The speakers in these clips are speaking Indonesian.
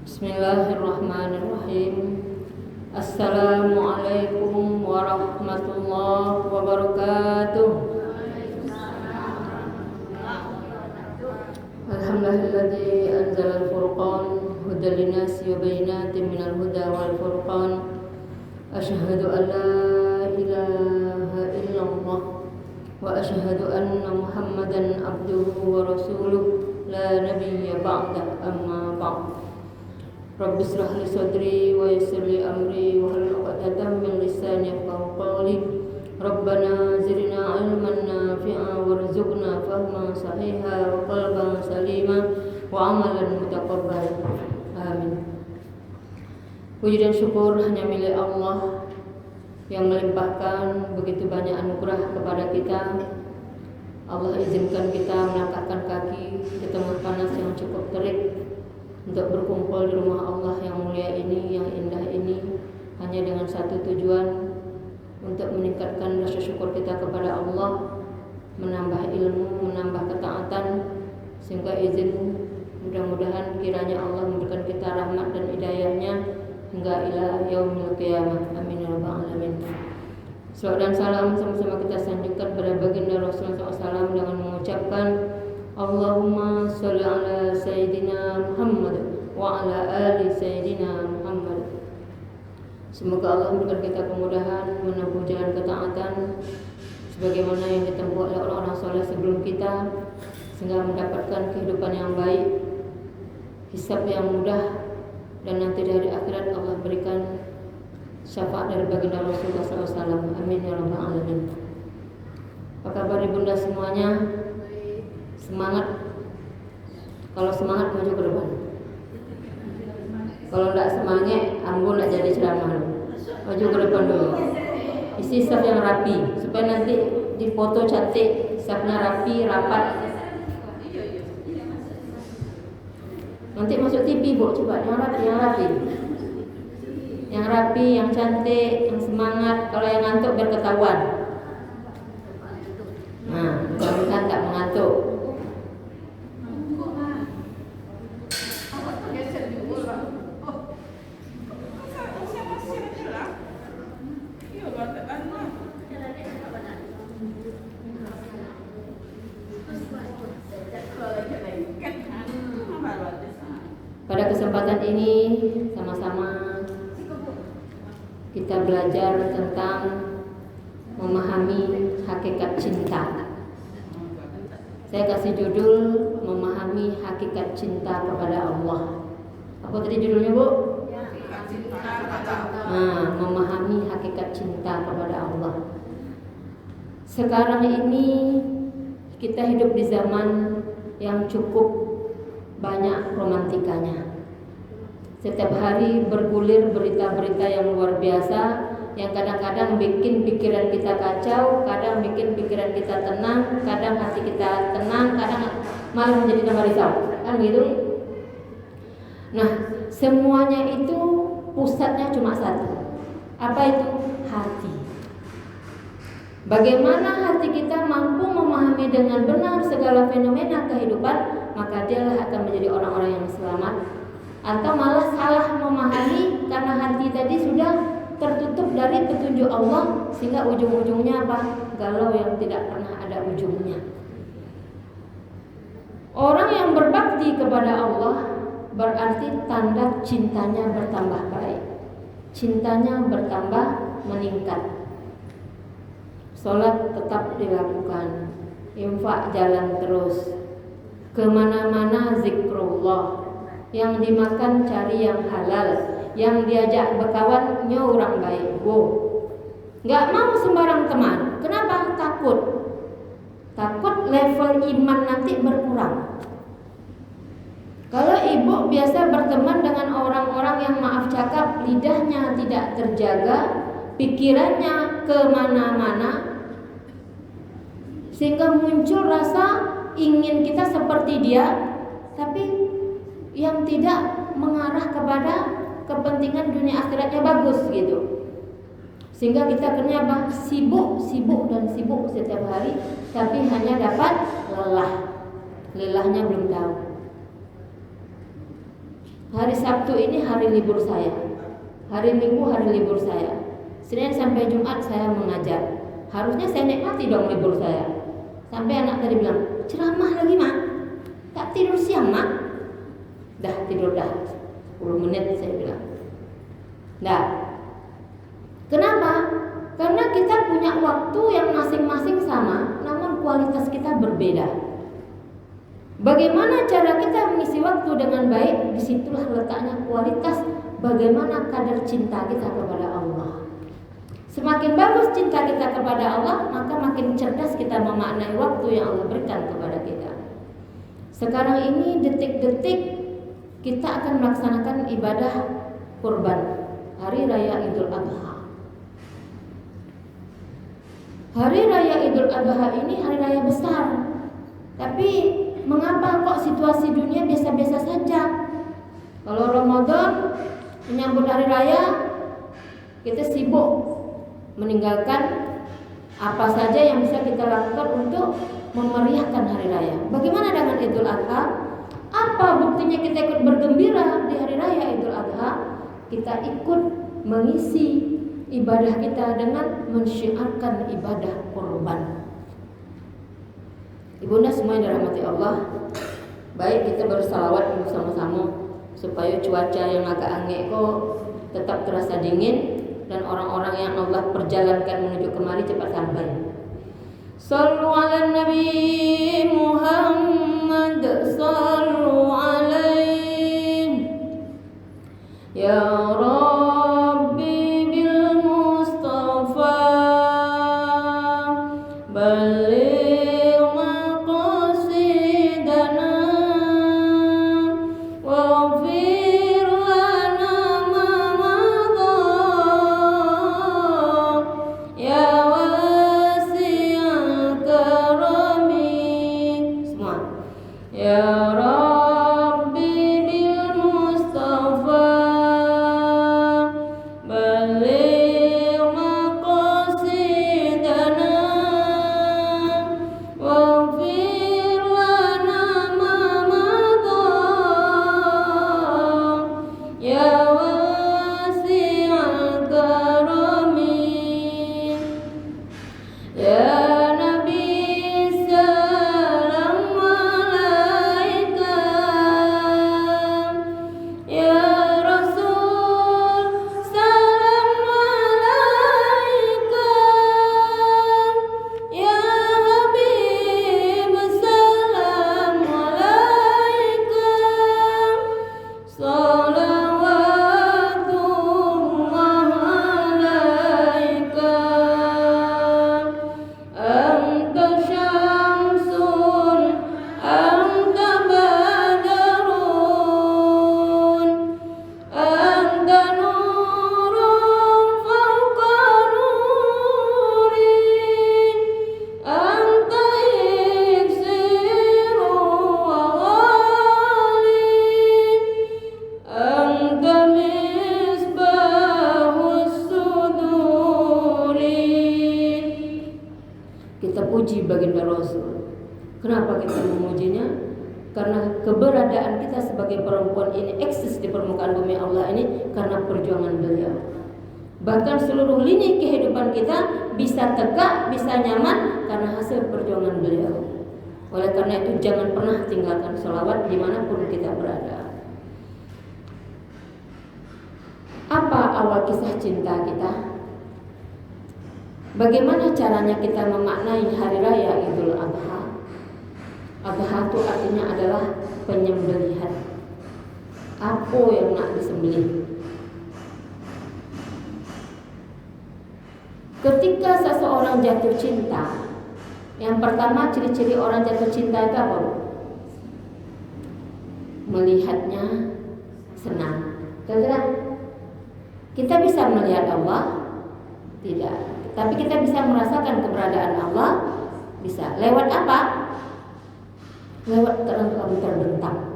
Bismillahirrahmanirrahim. Assalamualaikum warahmatullahi wabarakatuh. Alhamdulillahilladzi anzalal furqan hudan linnasi wa bayyinatin minal huda wal furqan. Asyhadu an la ilaha illallah wa asyhadu anna Muhammadan abduhu wa rasuluh la nabiyya ba'da, amma ba'd. Rabbi shrah li sadri wa yassir li amri wa hlul 'uqdatam min lisani yafqahu qawli. Rabbana zidna 'ilman nafi'a warzuqna fahman sahiha wa qalban salima wa amalan mutaqabbal. Amin. Puji dan syukur hanya milik Allah yang melimpahkan begitu banyak anugerah kepada kita. Allah izinkan kita melangkahkan kaki di tengah panas yang cukup terik untuk berkumpul di rumah Allah yang mulia ini, yang indah ini, hanya dengan satu tujuan, untuk meningkatkan rasa syukur kita kepada Allah, menambah ilmu, menambah ketaatan, sehingga izin mudah-mudahan kiranya Allah memberikan kita rahmat dan hidayahnya hingga ila yaumil qiyamah. Amin ya rabbal alamin. Salawat dan salam sama-sama kita sanjungkan kepada baginda Rasulullah SAW dengan mengucapkan Allahumma sholli ala Sayyidina Muhammad wa ala ali Sayyidina Muhammad. Semoga Allah memberikan kita kemudahan menempuh jalan ketaatan sebagaimana yang ditempuh oleh orang-orang soleh sebelum kita, sehingga mendapatkan kehidupan yang baik, hisab yang mudah, dan nanti dari akhirat Allah berikan syafaat dari baginda Rasulullah SAW. Amin ya rabbal alamin. Apa kabar ibunda semuanya? Semangat. Kalau semangat maju ke depan. Kalau tidak semangat, ambon tidak jadi ceramah. Maju ke depan dulu. Isi saf yang rapi supaya nanti di foto cantik, safnya rapi, rapat. Nanti masuk TV, Bu, coba yang rapi, yang rapi, yang cantik, yang semangat. Kalau yang ngantuk biar ketahuan. Nah, bukan tak mengantuk. Pada kesempatan ini sama-sama kita belajar tentang memahami hakikat cinta. Saya kasih judul memahami hakikat cinta kepada Allah. Apa tadi judulnya, Bu? Nah, memahami hakikat cinta kepada Allah. Sekarang ini kita hidup di zaman yang cukup banyak romantikanya. Setiap hari bergulir berita-berita yang luar biasa, yang kadang-kadang bikin pikiran kita kacau, kadang bikin pikiran kita tenang, kadang hati kita tenang, kadang malah menjadi tambah risau, kan gitu. Nah, semuanya itu pusatnya cuma satu. Apa itu? Hati. Bagaimana hati kita mampu memahami dengan benar segala fenomena kehidupan, maka dialah akan menjadi orang-orang yang selamat. Atau malah salah memahami karena hati tadi sudah tertutup dari petunjuk Allah, sehingga ujung-ujungnya apa? Galau yang tidak pernah ada ujungnya. Orang yang berbakti kepada Allah berarti tanda cintanya bertambah baik, cintanya bertambah meningkat. Sholat tetap dilakukan, infak jalan terus, kemana-mana zikrullah, yang dimakan cari yang halal, yang diajak berkawan orang baik. Gak mau sembarang teman. Kenapa? Takut level iman nanti berkurang. Kalau ibu biasa berteman dengan orang-orang yang maaf cakap, lidahnya tidak terjaga, pikirannya kemana-mana, sehingga muncul rasa ingin kita seperti dia, tapi yang tidak mengarah kepada kepentingan dunia akhiratnya bagus gitu. Sehingga kita akhirnya apa? Sibuk setiap hari, tapi hanya dapat lelah. Lelahnya belum tahu. Hari Sabtu ini hari libur saya, hari Minggu hari libur saya, Senin sampai Jumat saya mengajar. Harusnya saya nikmati dong libur saya. Sampai anak tadi bilang, ceramah lagi mak, tak tidur siang mak. Dah tidur dah 10 menit saya bilang. Dah. Kenapa? Karena kita punya waktu yang masing-masing sama, namun kualitas kita berbeda. Bagaimana cara kita mengisi waktu dengan baik? Disitulah letaknya kualitas bagaimana kadar cinta kita kepada Allah. Semakin bagus cinta kita kepada Allah, maka makin cerdas kita memaknai waktu yang Allah berikan kepada kita. Sekarang ini detik-detik kita akan melaksanakan ibadah kurban, Hari Raya Idul Adha. Hari Raya Idul Adha ini hari raya besar. Tapi mengapa kok situasi dunia biasa-biasa saja? Kalau Ramadan menyambut hari raya, kita sibuk meninggalkan apa saja yang bisa kita lakukan untuk memeriahkan hari raya. Bagaimana dengan Idul Adha? Apa buktinya kita ikut bergembira di hari raya Idul Adha? Kita ikut mengisi ibadah kita dengan mensyiarkan ibadah kurban. Ibunda semua yang dirahmati Allah, baik kita bersalawat bersama-sama supaya cuaca yang agak anget kok tetap terasa dingin dan orang-orang yang Allah perjalankan menuju kemari cepat sampai. Sallu ala Nabi Muhammad, sallu alaihi ya Rabbi bil Mustafa baligh maqasidana waghfir lana ma madha ya wasi'al karami. Semua ya Rabbi bil Mustafa baligh maqasidana waghfir lana ma madha ya wasi'al karami. Ya Nabi salam alaika, ya Rasul salam alaika, ya Habib salam alaika, salawatullah alaika. Anta syamsun, anta badarun, anta nurun fawqa nuri, anta iksiru wa ghali, anta misbahus suduri. Kita puji baginda Rasul. Kenapa kita memujinya? Karena keberadaan kita sebagai perempuan ini eksis di permukaan bumi Allah ini karena perjuangan beliau. Bahkan seluruh lini kehidupan kita bisa tegak, bisa nyaman karena hasil perjuangan beliau. Oleh karena itu jangan pernah tinggalkan sholawat dimanapun kita berada. Apa awal kisah cinta kita? Bagaimana caranya kita memaknai hari raya Idul Adha? Adha itu artinya adalah penyembelihan. Apa yang nak disembelih? Ketika seseorang jatuh cinta, yang pertama ciri-ciri orang jatuh cinta itu apa? Melihatnya senang. Kira-kira kita bisa melihat Allah? Tidak. Tapi kita bisa merasakan keberadaan Allah. Bisa. Lewat apa? Lewat alam terbentang.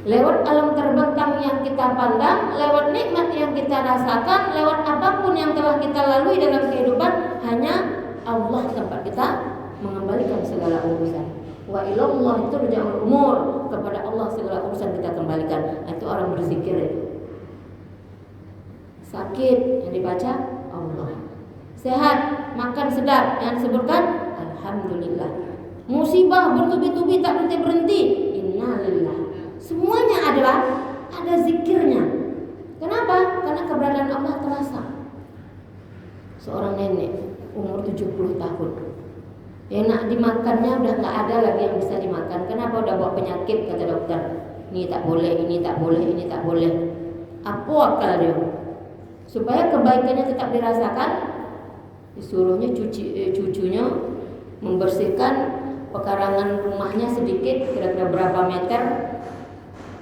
Lewat alam terbentang yang kita pandang, lewat nikmat yang kita rasakan, lewat apapun yang telah kita lalui dalam kehidupan, hanya Allah tempat kita mengembalikan segala urusan. Wa ilallah turja'ul umur. kepada Allah, segala urusan kita kembalikan. Itu orang berzikir itu. Sakit yang dibaca Allah. Sehat, makan sedap yang disebutkan alhamdulillah. Musibah bertubi-tubi tak berhenti-berhenti, innalillah. Semuanya ada zikirnya. Kenapa? Karena keberadaan Allah terasa. Seorang nenek umur 70 tahun, yang nak dimakannya udah nggak ada lagi yang bisa dimakan. Kenapa? Udah bawa penyakit, kata dokter. Ini tak boleh, ini tak boleh, ini tak boleh. Apa akal dia? Supaya kebaikannya tetap dirasakan, disuruhnya cucunya membersihkan pekarangan rumahnya sedikit, kira-kira berapa meter.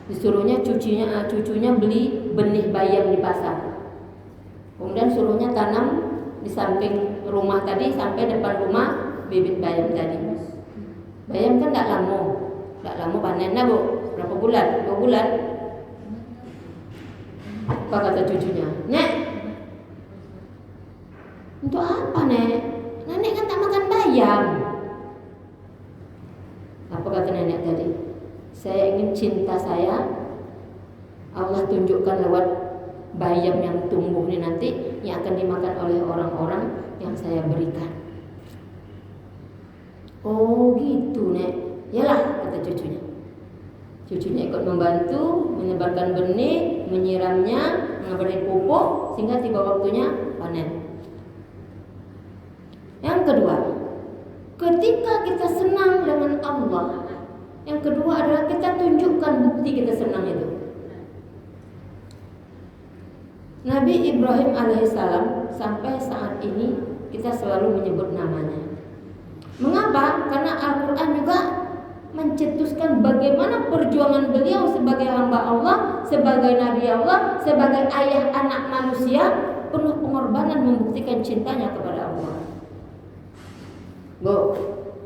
Disuruhnya cucunya beli benih bayam di pasar. Kemudian suruhnya tanam di samping rumah tadi sampai depan rumah bibit bayam tadi. Bayam kan tak lama panen dah, Bu. Berapa bulan? 2 bulan. Apa kata cucunya? Nek, untuk apa, Nek? Nenek kan tak makan bayam. Apa kata nenek tadi? Saya ingin cinta saya Allah tunjukkan lewat bayam yang tumbuh ini nanti, yang akan dimakan oleh orang-orang yang saya berikan. Oh gitu, Nek. Yalah, kata cucunya. Cucunya ikut membantu menyebarkan benih, menyiramnya, memberi pupuk sehingga tiba waktunya panen. Yang kedua, ketika kita senang dengan Allah, yang kedua adalah kita tunjukkan bukti kita senang itu. Nabi Ibrahim alaihissalam sampai saat ini kita selalu menyebut namanya. Mengapa? Karena Al-Quran juga mencetuskan bagaimana perjuangan beliau sebagai hamba Allah, sebagai Nabi Allah, sebagai ayah anak manusia, penuh pengorbanan membuktikan cintanya kepada Allah. Bu,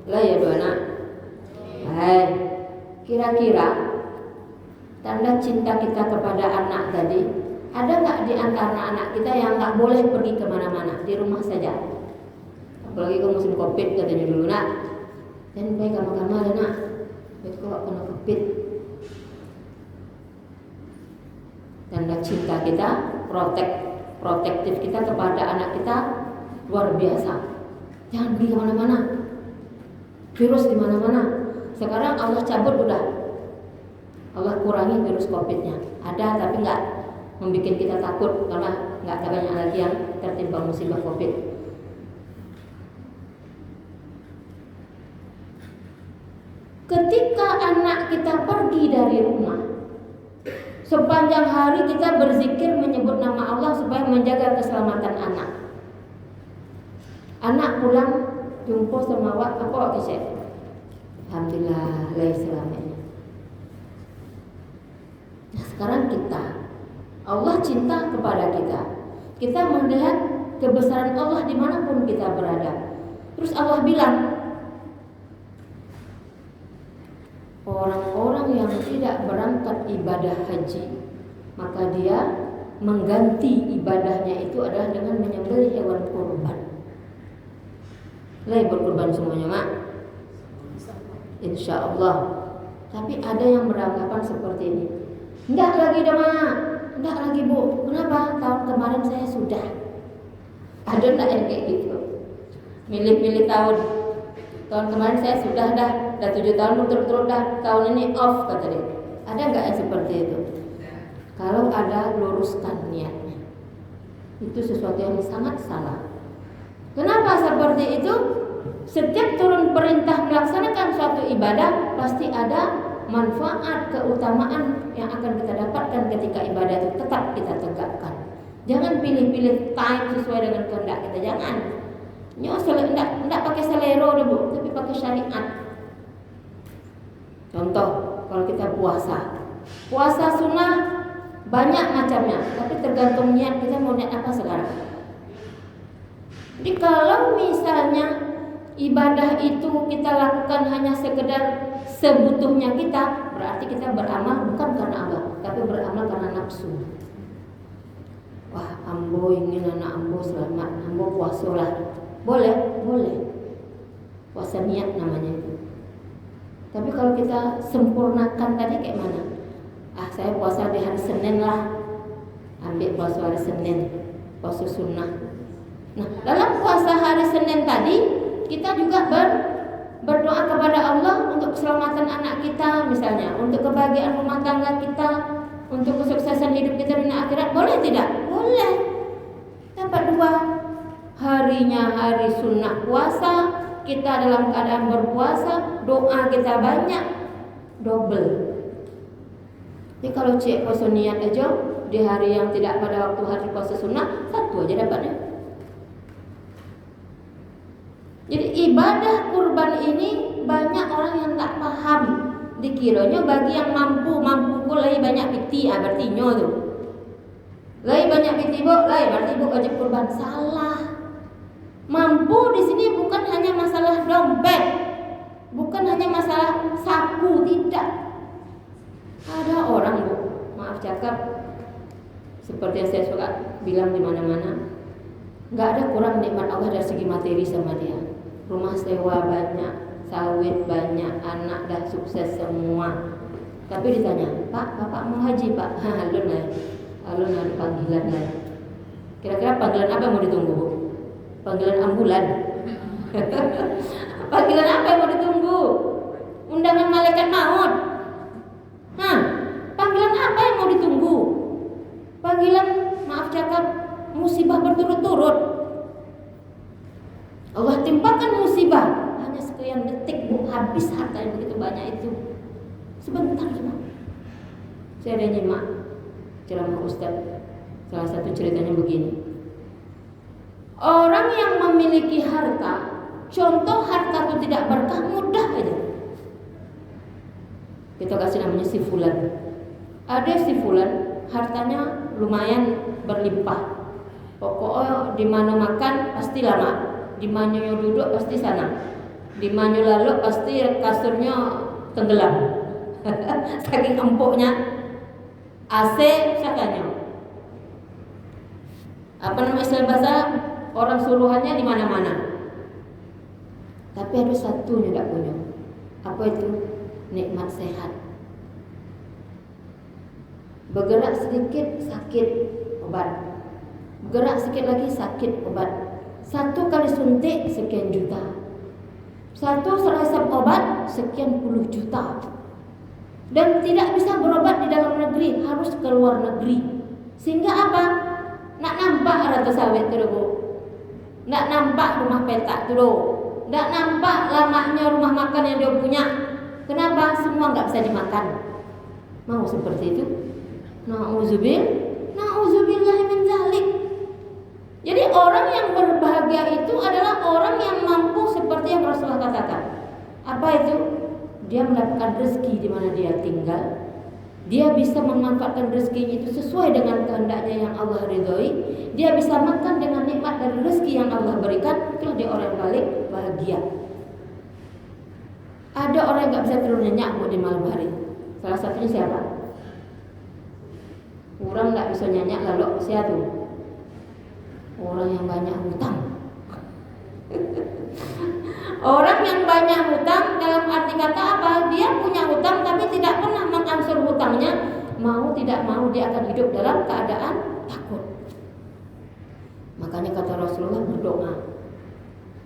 lah ya dua anak. Hai, kira-kira tanda cinta kita kepada anak tadi, ada nggak di antara anak kita yang nggak boleh pergi kemana-mana, di rumah saja? Apalagi kalau musim COVID katanya dulu, nak. Dan baik kamar-kamar ada, nak. Baik kok kena COVID. Tanda cinta kita, protektif kita kepada anak kita luar biasa. Jangan pergi kemana-mana. Virus di mana-mana. Sekarang Allah cabut udah. Allah kurangi virus COVID-nya. Ada tapi nggak membuat kita takut karena nggak ada banyak lagi yang tertimpa musibah COVID. Ketika anak kita pergi dari rumah, sepanjang hari kita berzikir menyebut nama Allah supaya menjaga keselamatan anak. Anak pulang jumpa sama awak, apa awak kisah? Alhamdulillah, lahir selamanya. Nah, sekarang kita, Allah cinta kepada kita. Kita melihat kebesaran Allah dimanapun kita berada. Terus Allah bilang, orang-orang yang tidak berangkat ibadah haji, maka dia mengganti ibadahnya itu adalah dengan menyembelih hewan kurban. Lah berkurban semuanya, Mak? Insya Allah. Tapi ada yang beranggapan seperti ini. Enggak lagi dah, Mak. Enggak lagi, Bu. Kenapa? Tahun kemarin saya sudah. Ada enggak yang kayak gitu? Milih-milih tahun. Tahun kemarin saya sudah dah 7 tahun berturut-turut dah. Tahun ini off, kata dia. Ada enggak yang seperti itu? Kalau ada, luruskan niatnya. Itu sesuatu yang sangat salah. Kenapa seperti itu? Setiap turun perintah melaksanakan suatu ibadah pasti ada manfaat, keutamaan yang akan kita dapatkan ketika ibadah itu tetap kita tegakkan. Jangan pilih-pilih time sesuai dengan kehendak kita, jangan. Enggak pakai selero deh, Bu, tapi pakai syariat. Contoh, kalau kita puasa sunnah banyak macamnya, tapi tergantung niat kita mau niat apa sekarang. Jadi kalau misalnya ibadah itu kita lakukan hanya sekedar sebutuhnya kita, berarti kita beramal bukan karena Allah, tapi beramal karena nafsu. Wah, ambo ingin anak ambo selamat, ambo puasa lah. Boleh. Puasa niat namanya itu. Tapi kalau kita sempurnakan tadi kayak mana? Saya puasa di hari Senin lah, ambil puasa hari Senin, puasa sunnah. Nah, dalam puasa hari Senin tadi kita juga berdoa kepada Allah untuk keselamatan anak kita misalnya, untuk kebahagiaan rumah tangga kita, untuk kesuksesan hidup kita di akhirat. Boleh tidak? Boleh. Dapat 2 harinya hari sunnah puasa, kita dalam keadaan berpuasa, doa kita banyak, double. Jadi kalau cek puasa niat aja di hari yang tidak pada waktu hari puasa sunnah, 1 aja dapatnya. Jadi ibadah kurban ini banyak orang yang tak paham. Dikiranya bagi yang mampu kok lebih banyak piti, berarti nyo tu. Lebih banyak piti bo, berarti bo wajib kurban. Salah. Mampu di sini bukan hanya masalah dompet, bukan hanya masalah saku, tidak. Ada orang bu, maaf cakap, seperti yang saya suka bilang di mana-mana, nggak ada kurang nikmat Allah dari segi materi sama dia. Rumah sewa banyak, sawit banyak, anak dah sukses semua. Tapi ditanya, Pak, Bapak mau haji Pak? Alun ada panggilan lah. Kira-kira panggilan apa yang mau ditunggu bu? Panggilan ambulan. Panggilan apa yang mau ditunggu? Undangan malaikat maut. Panggilan apa yang mau ditunggu? Panggilan, maaf cakap, musibah berturut-turut. Allah timpakan musibah, hanya sekian detik bu, habis harta yang begitu banyak itu. Sebentar cuma. Saya ada nyimak ceramah Ustaz. Salah satu ceritanya begini. Orang yang memiliki harta, contoh harta itu tidak berkah, mudah aja. Kita kasih namanya si fulan. Ada si fulan, hartanya lumayan berlimpah. Pokoknya di mana makan pasti lama, di mana duduk pasti sana, di mana lalu pasti kasurnya tenggelam. Saking empuknya, AC sakanya. Apa namanya istilah bahasa? Orang suruhannya di mana-mana. Tapi ada satu yang tidak punya. Apa itu? Nikmat sehat. Bergerak sedikit sakit, obat. Bergerak sedikit lagi sakit, obat. 1 kali suntik sekian juta. 1 resep obat sekian puluh juta. Dan tidak bisa berobat di dalam negeri, harus ke luar negeri. Sehingga apa? Nak nampak rata sawit tu bu. Nak nampak rumah petak tu. Nak nampak lamanya rumah makan yang dia punya. Kenapa? Semua enggak bisa dimakan. Mau seperti itu? Na'udzubillah min dzalik. Jadi orang yang berbahagia itu adalah orang yang mampu seperti yang Rasulullah katakan. Apa itu? Dia mendapatkan rezeki di mana dia tinggal. Dia bisa memanfaatkan rezekinya itu sesuai dengan kehendaknya yang Allah ridhoi. Dia bisa makan dengan nikmat dari rezeki yang Allah berikan. Itulah dia orang yang paling bahagia. Ada orang yang gak bisa tidur nyenyak di malam hari. Salah satunya siapa? Orang gak bisa nyenyak lalu siapa? Orang yang banyak hutang. Orang yang banyak hutang dalam arti kata apa? Dia punya hutang tapi tidak pernah mengangsur hutangnya. Mau tidak mau dia akan hidup dalam keadaan takut. Makanya kata Rasulullah berdoa,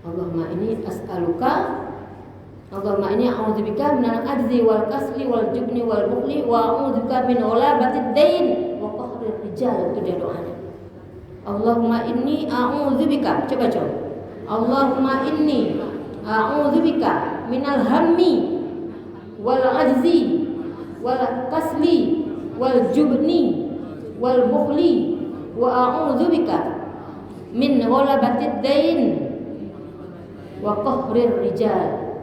Allahumma inni as'aluka, Allahumma inni a'udzubika minal ajzi wal kasli wal jubni wal bukhli wa a'udzubika min ulabatid dain wa qahrir rijal. Itu dia doanya. Allahumma inni a'udzubika. Coba. Allahumma inni a'udzubika minal hammi wal ajzi wal kasli wal jubni wal bukhli wa a'udzubika min ghalabatid dain wa qahrir rijal.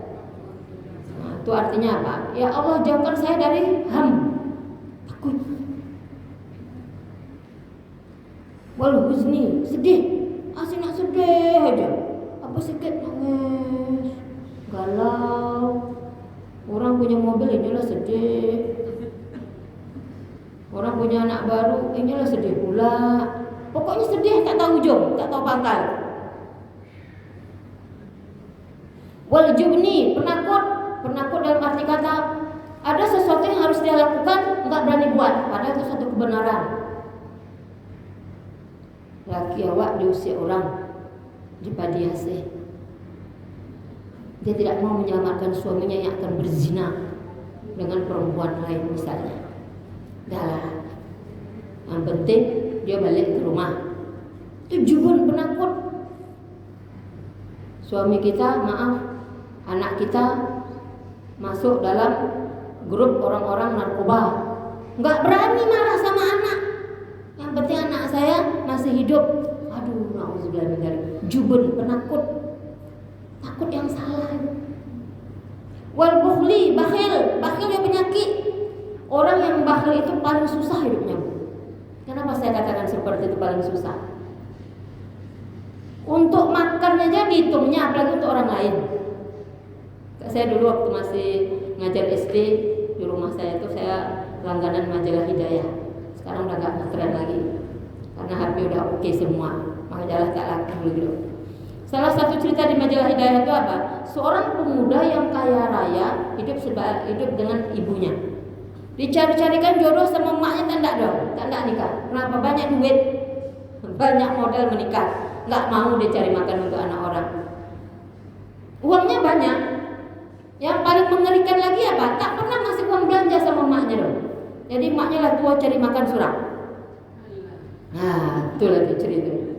Nah, itu artinya apa? Ya Allah, jauhkan saya dari takut. Wal huzni, sedih. Asyik nak sedih aja. Apa sikit nangis, galau. Orang punya mobil inilah sedih. Orang punya anak baru inilah sedih pula. Pokoknya sedih, tak tahu ujung, tak tahu pangkal. Wal jubni, penakut Penakut dalam arti kata ada sesuatu yang harus dia lakukan, nggak berani buat, padahal itu satu kebenaran. Laki awak diusir orang di Padiase. Dia tidak mau menyelamatkan suaminya yang akan berzina dengan perempuan lain misalnya. Dahlah, yang penting dia balik ke rumah. Itu jubun penakut. Suami kita, maaf, anak kita masuk dalam grup orang-orang narkoba, nggak berani marah sama anak. Yang penting anak saya masih hidup. Aduh, na'udzubillah min dzalik. Jubun, penakut. Takut yang salah. Wal bukhli, bakhil. Bakhil yang penyakit. Orang yang bakhil itu paling susah hidupnya. Kenapa saya katakan seperti itu paling susah? Untuk makan aja dihitungnya, apalagi untuk orang lain. Saya dulu waktu masih ngajar SD di rumah saya itu saya langganan majalah Hidayah. Sekarang udah gak keren lagi karena HP udah oke semua, majalah tak laku gitu. Salah satu cerita di majalah Hidayah itu apa? Seorang pemuda yang kaya raya hidup dengan ibunya. Dicari-carikan jodoh sama emaknya, tak nikah. Kenapa? Banyak duit, banyak modal menikah, nggak mau dia cari makan untuk anak orang. Uangnya banyak. Yang paling mengerikan lagi apa? Tak pernah ngasih uang belanja sama emaknya dong. Jadi emaknya lah tua cari makan suram. Nah, itu lagi ceritanya.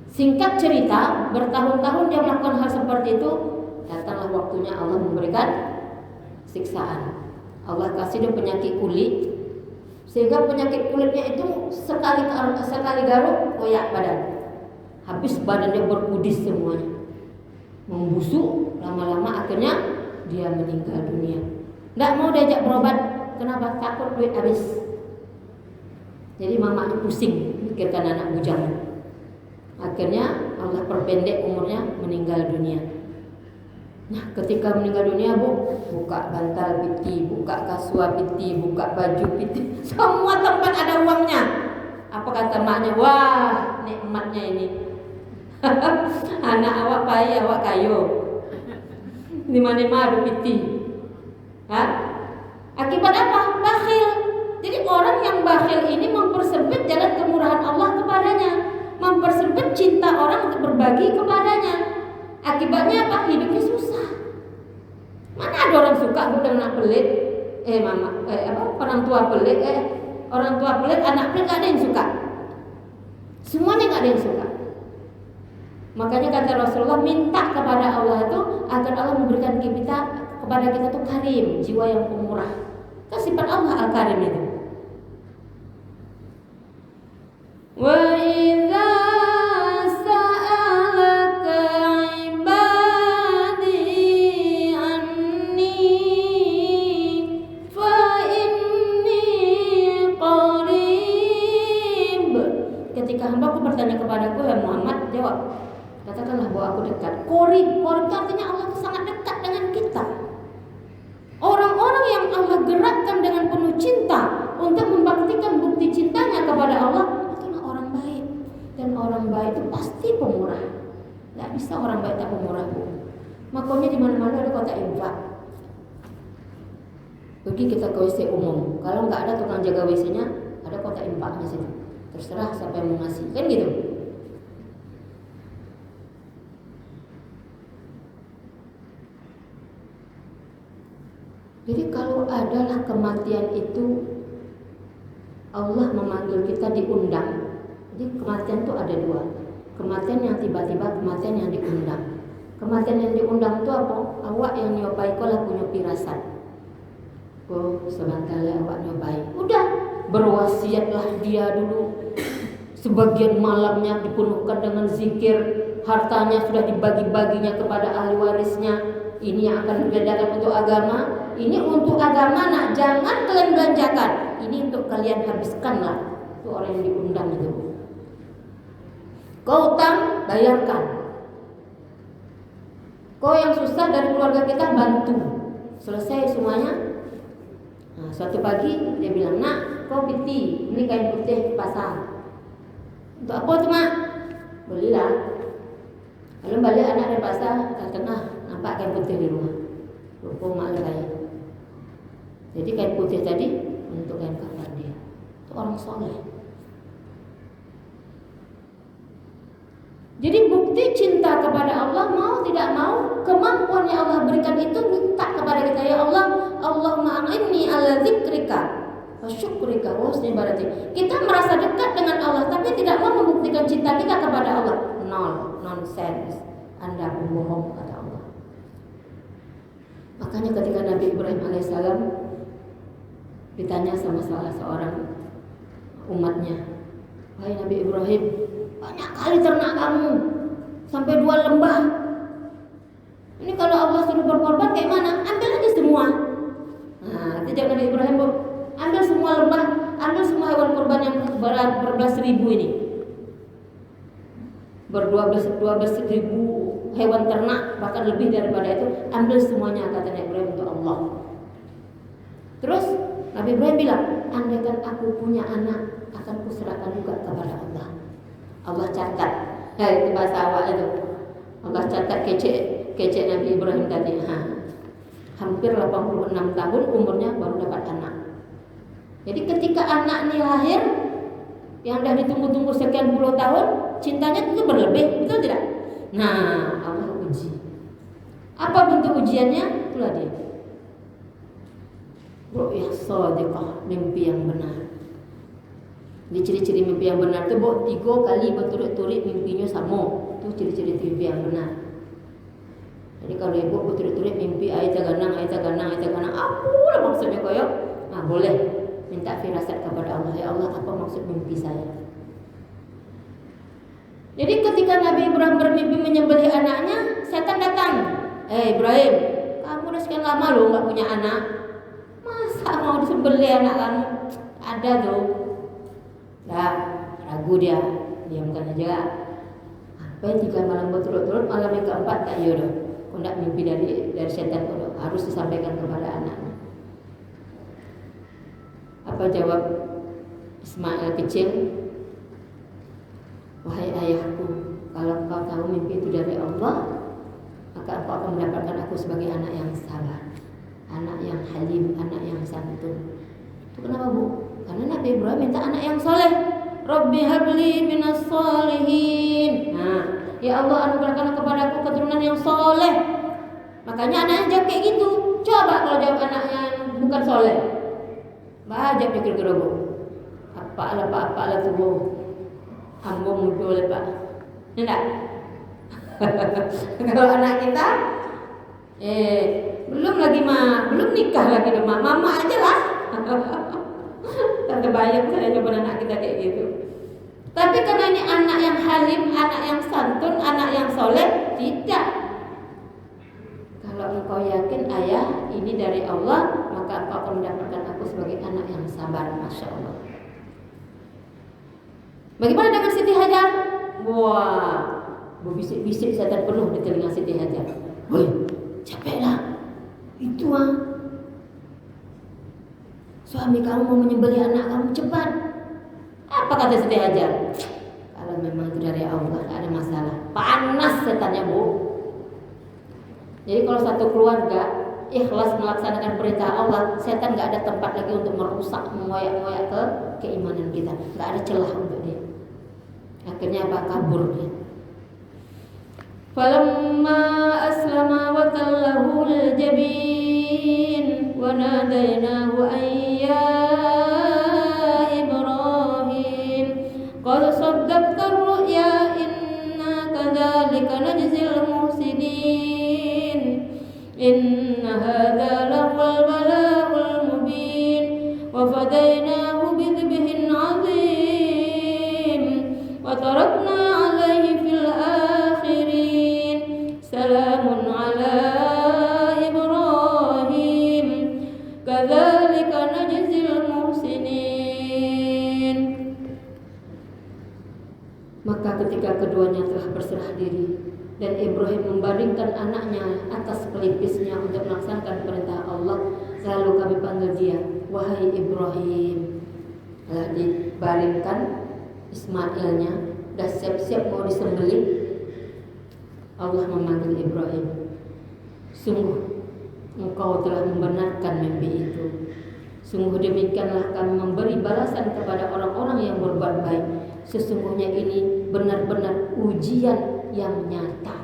Singkat cerita, bertahun-tahun dia melakukan hal seperti itu. Datanglah waktunya Allah memberikan siksaan. Allah kasih dia penyakit kulit, sehingga penyakit kulitnya itu sekali garuk koyak badan. Habis badannya berkudis semuanya, membusuk, lama-lama akhirnya dia meninggal dunia. Tidak mau diajak berobat. Kenapa? Takut duit habis. Jadi mamanya pusing mikirkan anak bujang. Akhirnya Allah perpendek umurnya, meninggal dunia. Nah, ketika meninggal dunia, buka bantal piti, buka kasua piti, buka baju piti, semua tempat ada uangnya. Apa kata maknya? Wah, nikmatnya ini. Anak awak bayi, awak kayu. Di mana-mana ada piti. Hah? Akibat apa? Bakhil. Jadi orang yang bakhil ini mempersempit jalan kemurahan Allah kepadanya, mempersempit cinta orang untuk berbagi kepadanya. Akibatnya apa? Hidupnya susah. Mana ada orang suka dengan anak pelit? Orang tua pelit, orang tua pelit, anak pelit, gak ada yang suka. Semuanya gak ada yang suka. Makanya kata Rasulullah, minta kepada Allah itu agar Allah memberikan kepada kita tuh karim, jiwa yang pemurah. Kan sifat Allah al-karim itu. Wa idza sa'alaka ibadi anni fa inni qarib. Ketika hambaku bertanya kepadaku, ya Muhammad, jawab, katakanlah bahwa aku dekat. Qarib artinya Allah itu sangat dekat dengan kita. Orang-orang yang Allah gerakkan dengan penuh cinta untuk membuktikan bukti cintanya kepada Allah, itulah orang baik. Dan orang baik itu pasti pemurah. Tidak bisa orang baik tak pemurah, Bu. Makanya di mana-mana ada kotak infak. Pergi kita ke WC umum. Kalau nggak ada tukang jaga WC-nya, ada kotak infaknya situ. Terserah siapa yang mau ngasih, kan gitu. Jadi kalau adalah kematian itu, Allah memanggil kita diundang. Jadi kematian itu ada dua. Kematian yang tiba-tiba, kematian yang diundang. Kematian yang diundang itu apa? Awak yang nyobai kau lah punya pirasat. Sebentar awak nyobai. Udah, berwasiatlah dia dulu. Sebagian malamnya dipenuhkan dengan zikir. Hartanya sudah dibagi-baginya kepada ahli warisnya. Ini yang akan dibedakan untuk agama. Ini untuk agama, nak, jangan kalian belanjakan. Ini untuk kalian habiskanlah. Itu orang yang diundang itu. Kau utang, bayarkan. Kau yang susah dari keluarga kita, bantu. Selesai semuanya. Nah, suatu pagi dia bilang, nak, kau piti, ini kain putih di pasar. Untuk apa tuh, mak? Belilah. Lalu balik anak dari pasar, kata, nah, nampak kain putih di rumah. Rukun mak saya. Jadi kain putih tadi untuk kain kafan dia. Itu orang soleh. Jadi bukti cinta kepada Allah, mau tidak mau, kemampuan yang Allah berikan itu minta kepada kita, ya Allah, Allahumma a'inni ala dzikrika wa syukrika wa husni ibadati. Kita merasa dekat dengan Allah tapi tidak mau membuktikan cinta kita kepada Allah. Nonsense. Anda pembohong, kata Allah. Makanya ketika Nabi Ibrahim alaihissalam ditanya sama salah seorang umatnya, wahai Nabi Ibrahim, banyak kali ternak kamu sampai 2 lembah. Ini kalau Allah suruh berkorban kayak mana? Ambil aja semua. Nah, itu jawab Nabi Ibrahim, Bu. Ambil semua lembah, ambil semua hewan kurban yang berbelas ribu ini. Ber-12 ribu hewan ternak, bahkan lebih daripada itu, ambil semuanya, kata Nabi Ibrahim, untuk Allah. Terus Nabi Ibrahim bilang, andaikan aku punya anak, akan kuserahkan juga kepada Allah. Allah catat, itu bahasa awal itu. Allah catat kece Nabi Ibrahim tadi. Hampir 86 tahun umurnya baru dapat anak. Jadi ketika anak ini lahir, yang dah ditunggu-tunggu sekian puluh tahun, cintanya itu berlebih, betul tidak? Nah, Allah uji. Apa bentuk ujiannya? Itulah dia. Ru'yah shadiqah, mimpi yang benar. Di ciri-ciri mimpi yang benar itu 3 kali berturut-turut mimpinya sama. Itu ciri-ciri mimpi yang benar. Jadi kalau ibu berturut-turut mimpi aita ganang, apalah maksudnya koyo? Nah, boleh minta firasat kepada Allah. Ya Allah, apa maksud mimpi saya? Jadi ketika Nabi Ibrahim bermimpi menyembelih anaknya, setan datang. Ibrahim, kamu udah sekian lama loh nggak punya anak. Masa mau disembelih anak kamu? Ada tuh. Nah, ragu dia, diamkan aja. Apa 3 malam berturut-turut, malam yang keempat tak yodoh. Kondak mimpi dari setan kodoh harus disampaikan kepada anaknya. Apa jawab Ismail kecil? Wahai ayahku, kalau engkau tahu mimpi itu dari Allah, maka engkau akan mendapatkan aku sebagai anak yang sabar, anak yang halim, anak yang santun. Itu kenapa, Bu? Karena Nabi Ibrahim minta anak yang soleh. Rabbi habli minas solihin. Nah, ya Allah, anugerahkan kepadaku keturunan yang soleh. Makanya anaknya jawab kayak gitu. Coba kalau jawab anaknya bukan soleh, banyak pikir-pikir, Bu. Apa tubuh ambo mudo le Pak. Enggak? Kalau anak kita belum nikah lagi dong, mama aja lah. Tante bayang saya coba anak kita kayak gitu. Tapi karena ini anak yang halim, anak yang santun, anak yang soleh, tidak. Kalau engkau yakin ayah ini dari Allah, maka engkau akan mendapatkan aku sebagai anak yang sabar. Masya Allah. Bagaimana dengan Siti Hajar? Wah, berbisik-bisik setan penuh di telinga Siti Hajar. Woi, capek lah. Itu suami kamu mau menyembelih anak kamu, cepat. Apa kata Siti Hajar? Kalau memang itu dari Allah, tidak ada masalah. Panas setannya, Bu. Jadi kalau satu keluarga ikhlas melaksanakan perintah Allah, setan nggak ada tempat lagi untuk merusak, mengoyak-ngoyak ke keimanan kita. Nggak ada celah untuk dia. Akhirnya apa? Kabur dia. Falamma aslama wa tallahu liljabin wa nadainahu ayya Ibrahim qad saddaqta ar-ru'ya inna kadzalika najzil muhsinin inna hadza lahul bala'ul mubin wa fadainahu bidhbihin 'azim wa tarakna 'alaihi fil akhirin salamun 'ala Ibrahim kadzalika najzil muhsinin. Maka ketika keduanya telah berserah diri dan Ibrahim membaringkan anaknya atas pelipisnya untuk melaksanakan perintah Allah, lalu kami panggil dia, wahai Ibrahim. Lalu dibaringkan Ismailnya, dah siap-siap mau disembelih. Allah memanggil Ibrahim. Sungguh engkau telah membenarkan mimpi itu. Sungguh demikianlah kami memberi balasan kepada orang-orang yang berbuat baik. Sesungguhnya ini benar-benar ujian yang nyata.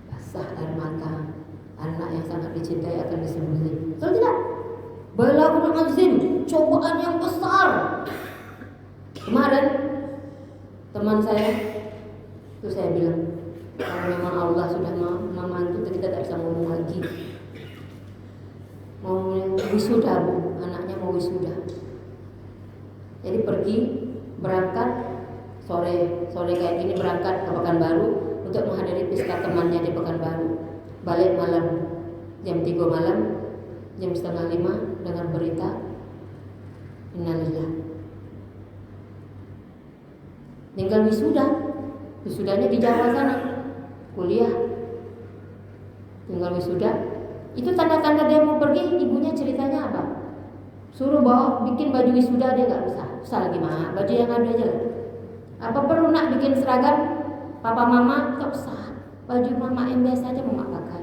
Basah air mata, anak yang sangat dicintai akan disembelih. Betul tidak? Balaul azim, cobaan yang besar. Kemarin teman saya itu saya bilang, kalau memang Allah sudah memantu, kita tak bisa ngomong lagi. Mau wisuda bu, anaknya mau wisuda. Jadi pergi berangkat sore kayak gini, berangkat ke Pekanbaru untuk menghadiri pesta temannya di Pekanbaru. Balik malam jam 3 malam, jam 4:30 dengar berita innalillah. Tinggal wisudanya di Jawa sana, kuliah. Tinggal wisuda. Itu tanda-tanda dia mau pergi, ibunya ceritanya apa? Suruh bawa bikin baju wisuda, dia nggak usah. Usah lagi mah, baju yang ada aja lah. Apa perlu nak bikin seragam? Papa mama tak usah. Baju mama yang biasa aja mama pakai.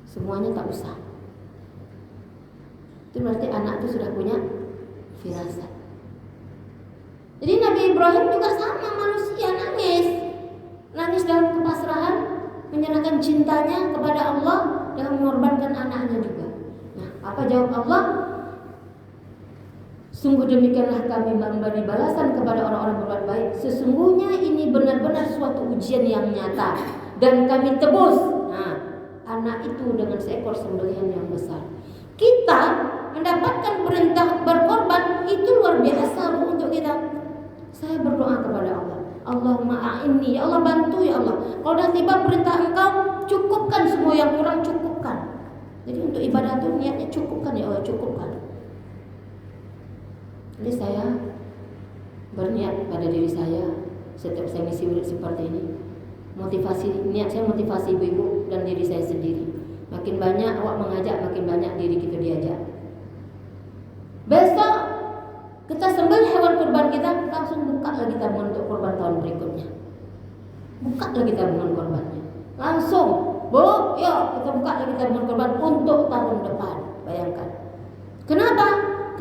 Semuanya tak usah. Itu berarti anak itu sudah punya firasat. Jadi Nabi Ibrahim juga sama, manusia nangis dalam kepasrahan, menyerahkan cintanya kepada Allah dan mengorbankan anaknya juga. Nah, apa jawab Allah? Sungguh demikianlah kami memberi balasan kepada orang-orang berbuat baik. Sesungguhnya ini benar-benar suatu ujian yang nyata dan kami tebus. Nah, anak itu dengan seekor sembelihan yang besar. Kita mendapatkan perintah berkorban itu luar biasa untuk kita. Saya berdoa kepada Allah, Allahumma a'inni, ya Allah bantu ya Allah. Kalau dah tiba perintah Engkau, cukupkan semua yang kurang, cukupkan. Jadi untuk ibadah itu niatnya cukupkan ya Allah, cukupkan. Jadi saya berniat pada diri saya setiap saya ngisi wirid seperti ini. Niat saya motivasi ibu-ibu dan diri saya sendiri. Makin banyak awak mengajak, makin banyak diri kita diajak. Besok kita sembelih hewan kurban kita, langsung buka lagi tabungan untuk kurban tahun berikutnya. Buka lagi tabungan kurbannya. Langsung, Bu, yuk kita buka lagi tabungan kurban untuk tahun depan. Bayangkan. Kenapa?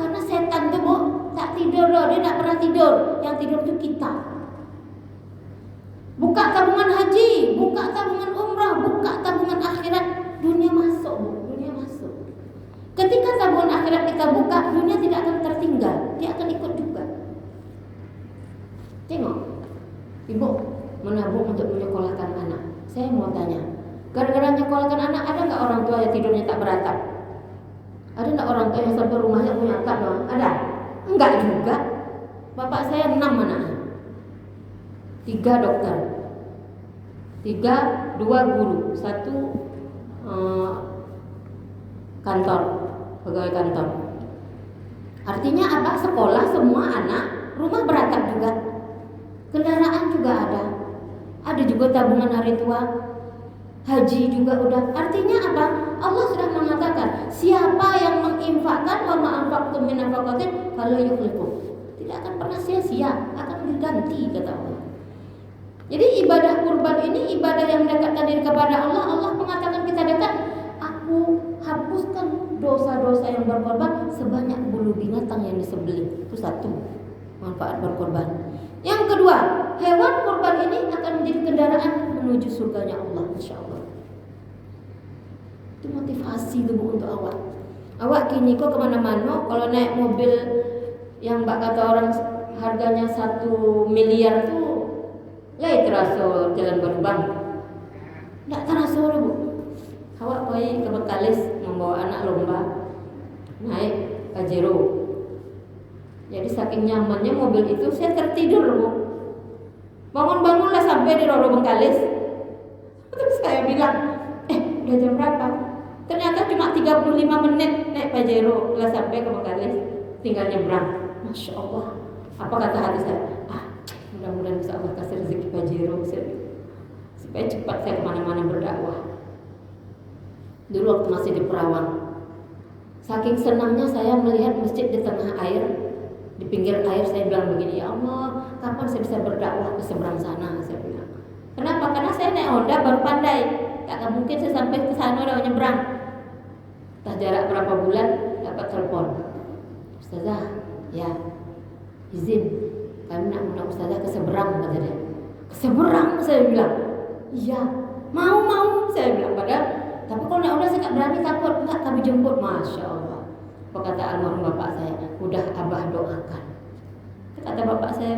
Karena setan tuh, Bu, tak tidur loh, dia tak pernah tidur. Yang tidur itu kita. Buka tabungan haji, buka tabungan umrah, buka tabungan akhirat. Dunia masuk, Bu, dunia masuk. Ketika tabungan akhirat kita buka, dunia tidak akan tertinggal, dia akan ikut juga. Tengok, ibu menabung untuk menyekolahkan anak. Saya mau tanya, gara-gara menyekolahkan anak, ada nggak orang tua yang tidurnya tak beratap? Ada nggak orang tua yang sampai rumahnya punya atap doang? Ada? Enggak juga. Bapak saya 6 anaknya, 3 dokter, 2 guru, 1 kantor, pegawai kantor. Artinya apa? Sekolah semua anak, rumah beratap juga, kendaraan juga ada. Ada juga tabungan hari tua, haji juga udah. Artinya apa? Allah sudah mengatakan, siapa yang menginfakkan wa ma anfaqtum min nafaqatin fala yukhlifu. Tidak akan pernah sia-sia, akan diganti kata Allah. Jadi ibadah kurban ini ibadah yang mendekatkan diri kepada Allah. Allah mengatakan kita dekat, aku hapuskan dosa-dosa yang berkorban sebanyak bulu binatang yang disembelih. Itu satu manfaat berkorban. Yang kedua, hewan kurban ini akan menjadi kendaraan menuju surganya Allah, insya Allah. Itu motivasi dulu untuk awak. Awak kini kok kemana-mana, kalau naik mobil yang mbak kata orang harganya 1 miliar tuh, lai terasa jalan berbang. Tak terasa Bu. Awak pergi ke Bekalis membawa anak lomba, naik Pajero. Jadi saking nyamannya mobil itu, saya tertidur Bu. Bangun-bangunlah sampai di Roro Bengkalis. Terus saya bilang, udah jam berapa? Ternyata cuma 35 menit naik Pajero lah sampai ke Bengkalis, tinggal nyebrang. Masya Allah. Apa kata hati saya? Mudah-mudahan bisa Allah kasih rezeki Pajero supaya cepat saya kemana-mana berdakwah. Dulu waktu masih di Perawang, saking senangnya saya melihat masjid di tengah air, di pinggir air, saya bilang begini, ya Allah, kapan saya bisa berdakwah ke seberang sana? Saya bilang, Kenapa? Karena saya naik Honda baru pandai. Tak mungkin saya sampai ke sana udah nyebrang. Entah jarak berapa bulan dapat telepon. Ustazah, ya izin kami nak undang Ustazah ke seberang, kata dia. Ke seberang, saya bilang. Iya, mau saya bilang. Padahal tapi kalau nak udah saya tak berani, takut. Enggak, kami jemput. Masya Allah. Apa kata almarhum bapak saya? Udah abah doakan. Kata bapak saya,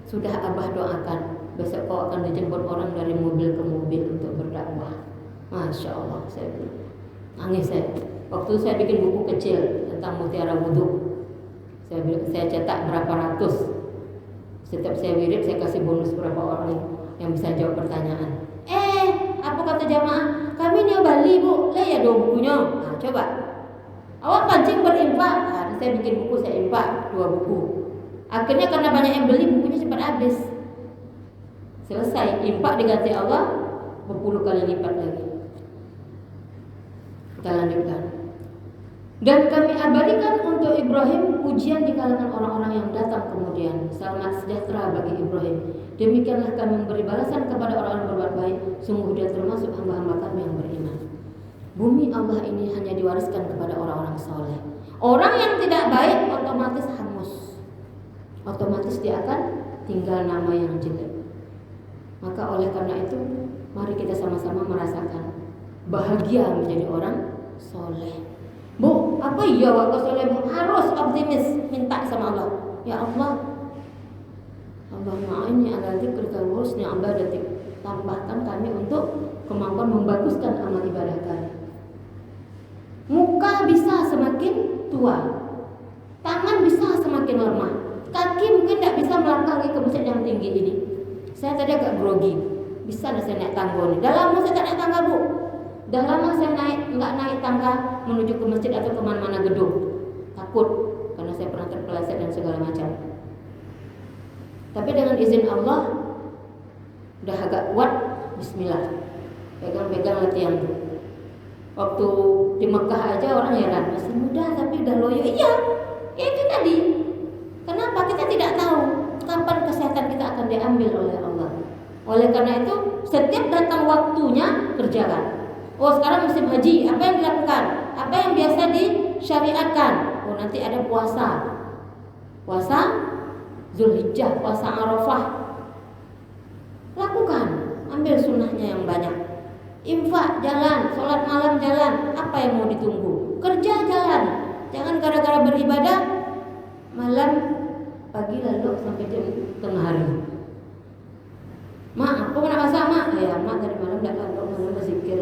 sudah abah doakan. Besok kau akan dijemput orang dari mobil ke mobil untuk berdakwah. Masya Allah, saya bilang. Nangis saya. Waktu saya bikin buku kecil tentang mutiara wudhu. Saya cetak berapa ratus. Setiap saya wirid saya kasih bonus berapa orang yang bisa jawab pertanyaan. Apa kata jamaah? Kami ni Bali bu, lah ya 2 bukunya. Nah, coba. Awak pancing berinfak. Nah, saya bikin buku, saya infak 2 buku. Akhirnya karena banyak yang beli, bukunya cepat habis. Selesai, infak diganti Allah berpuluh kali lipat lagi. Kita lanjutkan. Dan kami abadikan untuk Ibrahim ujian di kalangan orang-orang yang datang kemudian. Selamat sejahtera bagi Ibrahim. Demikianlah kami memberi balasan kepada orang-orang berbuat baik. Sungguh dia termasuk hamba-hamba kami yang beriman. Bumi Allah ini hanya diwariskan kepada orang-orang soleh. Orang yang tidak baik otomatis hangus. Otomatis dia akan tinggal nama yang jelek. Maka oleh karena itu, mari kita sama-sama merasakan bahagia menjadi orang soleh. Bu, apa iya waktu soleh bu? Harus optimis, minta sama Allah. Ya Allah, Allahumma inni ala dzikrika wa husni ibadatik. Tambahkan kami untuk kemampuan membaguskan amal ibadah kami. Muka bisa semakin tua, tangan bisa semakin lemah, kaki mungkin tidak bisa melangkah lagi ke masjid yang tinggi ini. Saya tadi agak grogi. Bisa dah saya naik tangga ni. Dah lama saya tak naik tangga bu. Dah lama saya enggak naik tangga menuju ke masjid atau ke mana-mana gedung. Takut karena saya pernah terpeleset dan segala macam. Tapi dengan izin Allah dah agak kuat. Bismillah. Pegang-pegang latihan tu. Waktu di Mekah aja orang heran, masih muda tapi dah loyo. Iya, itu tadi. Kenapa kita tidak tahu kapan kesehatan kita akan diambil oleh Allah. Oleh karena itu, setiap datang waktunya kerjakan. Oh, sekarang musim haji, apa yang dilakukan? Apa yang biasa disyariatkan? Oh, nanti ada puasa. Puasa Zulhijjah, puasa Arafah. Lakukan, ambil sunnahnya yang banyak. Infak jalan, sholat malam jalan. Apa yang mau ditunggu? Kerja jalan. Jangan gara-gara beribadah malam pagi lalu sampai jam tengah hari. Mak, apa nak masak mak? Ya, mak tadi malam dah lalu malam berzikir.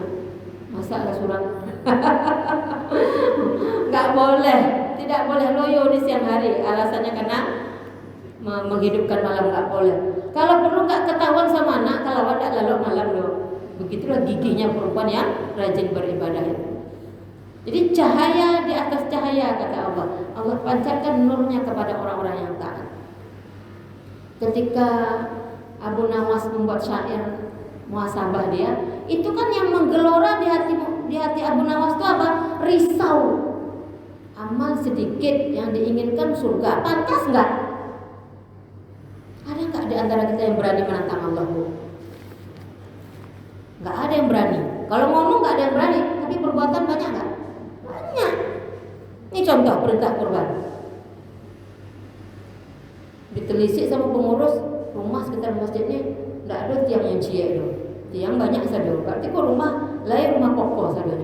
Masaklah surang. Enggak boleh, tidak boleh loyo di siang hari. Alasannya karena menghidupkan malam enggak boleh. Kalau perlu enggak ketahuan sama anak kalau enggak lalu malam loh. Begitulah giginya perempuan yang rajin beribadah itu. Jadi cahaya di atas cahaya kata Allah. Allah pancarkan nurnya kepada orang-orang yang taat. Ketika Abu Nawas membuat syair muhasabah dia, itu kan yang menggelora di hati Abu Nawas itu apa? Risau. Amal sedikit yang diinginkan surga. Pantas enggak? Ada enggak di antara kita yang berani menantang Allah, Bu? Enggak ada yang berani. Kalau ngomong enggak ada yang berani, tapi perbuatan banyak enggak? Banyak. Ini contoh perintah kurban. Ditelisik sama pengurus rumah sekitar masjid ini, enggak ada tiang yang cia itu. Tiang banyak saja. Berarti kok rumah lain rumah kokoh saja.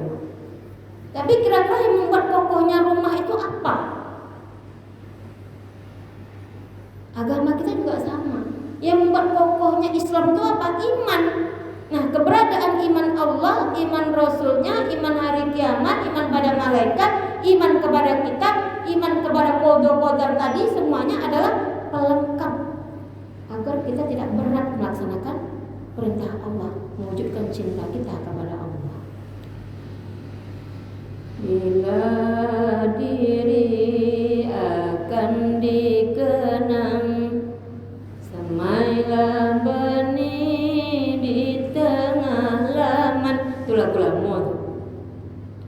Tapi kira-kira yang membuat kokohnya rumah itu apa? Agama kita juga sama. Yang membuat kokohnya Islam itu apa? Iman. Nah, keberadaan iman Allah, iman Rasulnya, iman hari kiamat, iman pada malaikat, iman kepada kitab, iman kepada qada-qadar tadi, semuanya adalah pelengkap agar kita tidak berat melaksanakan perintah Allah, mewujudkan cinta kita kepada Allah. Bila diri akan dikenang, semailah benih di tengah laman. Itu lagu lama tuh.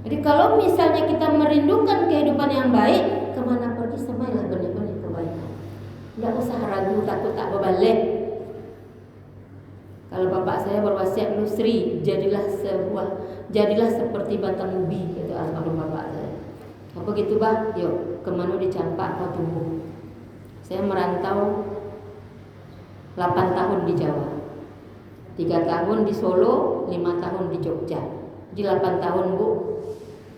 Jadi kalau misalnya kita merindukan kehidupan yang baik, kemana pergi semailah benih-benih kebaikan. Tidak usah ragu, takut tak berbalik. Kalau bapak bapak saya berwasiat, Nusri, jadilah seperti batang ubi, itu almarhum bapak saya. Apa gitu bah? Yuk, kemana dicampak kau tumbuh. Saya merantau 8 tahun di Jawa, 3 tahun di Solo, 5 tahun di Jogja. Di 8 tahun Bu,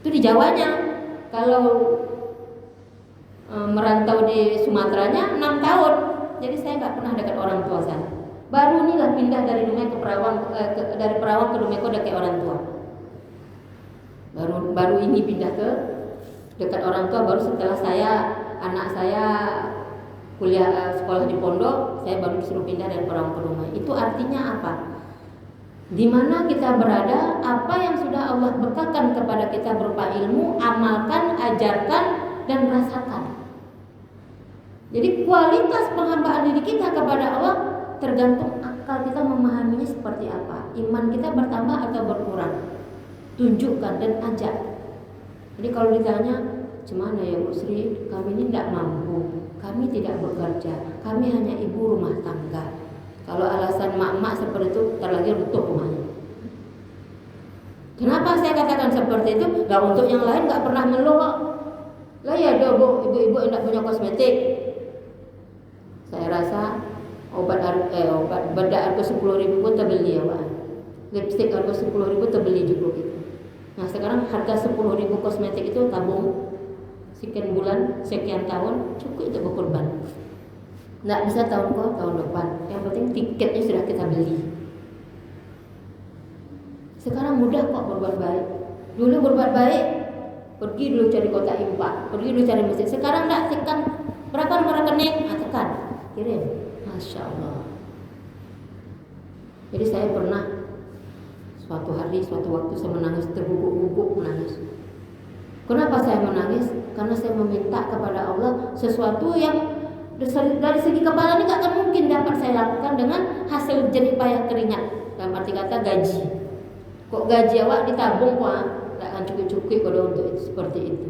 itu di Jawanya. Kalau merantau di Sumateranya 6 tahun. Jadi saya nggak pernah dekat orang tua saya. Baru inilah pindah dari Dumai ke Perawang, dari Perawang ke Dumai kok dekat orang tua. Baru ini pindah ke dekat orang tua, baru setelah anak saya kuliah sekolah di pondok, saya baru disuruh pindah dari Perawang ke Dumai. Itu artinya apa? Di mana kita berada, apa yang sudah Allah berikan kepada kita berupa ilmu, amalkan, ajarkan, dan rasakan. Jadi kualitas penghambaan diri kita kepada Allah tergantung akal kita memahaminya seperti apa. Iman kita bertambah atau berkurang. Tunjukkan dan ajak. Jadi kalau ditanya, "Cemana ya Bu Sri, kami ini tidak mampu, kami tidak bekerja, kami hanya ibu rumah tangga." Kalau alasan mak-mak seperti itu, terlagi runtuh rumahnya. Kenapa saya katakan seperti itu? Gak untuk yang lain gak pernah meluak. Lah ya ada Bu, ibu-ibu yang tidak punya kosmetik. Saya rasa obat bedak harga 10.000 pun terbeli ya Pak. Lipstick harga 10.000 terbeli juga gitu. Nah sekarang harga 10.000 kosmetik itu tabung sekian bulan, sekian tahun cukup untuk berkorban. Nggak bisa tahun depan. Yang penting tiketnya sudah kita beli. Sekarang mudah kok berbuat baik. Dulu berbuat baik, pergi dulu cari kotak infak, pergi dulu cari masjid. Sekarang nggak, tekan berapa nomor rekening, tekan, kirim. Masya Allah. Jadi saya pernah suatu hari, suatu waktu saya menangis, terguguk-guguk menangis. Kenapa saya menangis? Karena saya meminta kepada Allah sesuatu yang dari segi kepala ini gak akan mungkin dapat saya lakukan dengan hasil jerih payah keringat. Dalam arti kata gaji. Kok gaji awak ditabung kok gak akan cukup-cukup kalau untuk seperti itu.